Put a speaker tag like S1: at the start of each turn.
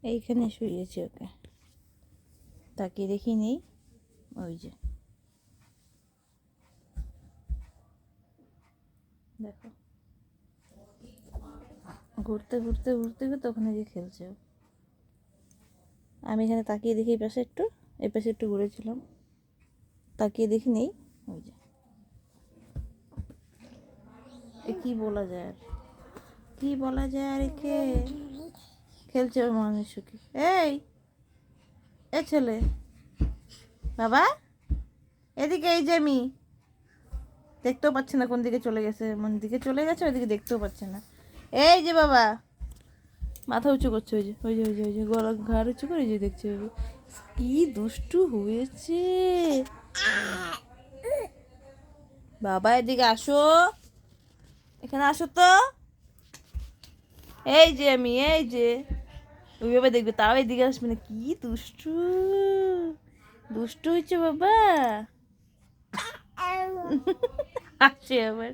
S1: এইখানে শুয়েছি ওকে, তাকিয়ে দেখি নেই। ওই যে দেখো, ঘুরতে ঘুরতে ঘুরতে ঘুরতে ওখানে গিয়ে খেলছে ও। আমি এখানে তাকিয়ে দেখি এই পাশে একটু ঘুরেছিলাম, তাকিয়ে দেখি নেই। ওই যে এ কি বলা যায় আর, কি বলা যায় আর একে, খেলছে ওর মানুষকে। এই এ ছেলে, বাবা এদিকে, এই যে আমি দেখতেও পাচ্ছি না কোন দিকে চলে গেছে, মন দিকে চলে গেছে, ওইদিকে দেখতেও পাচ্ছে না। এই যে বাবা, মাথা উঁচু করছে, ওই যে গলা ঘাড় উঁচু করে যে দেখছে, কি দুষ্টু হয়েছে। বাবা এদিকে আসো, এখানে আসো তো। এই যে আমি, এই যে ওইভাবে দেখবে, তাও এদিকে আসবে না। কি দুষ্টু, দুষ্টু হয়েছে বাবা। আসছে আবার।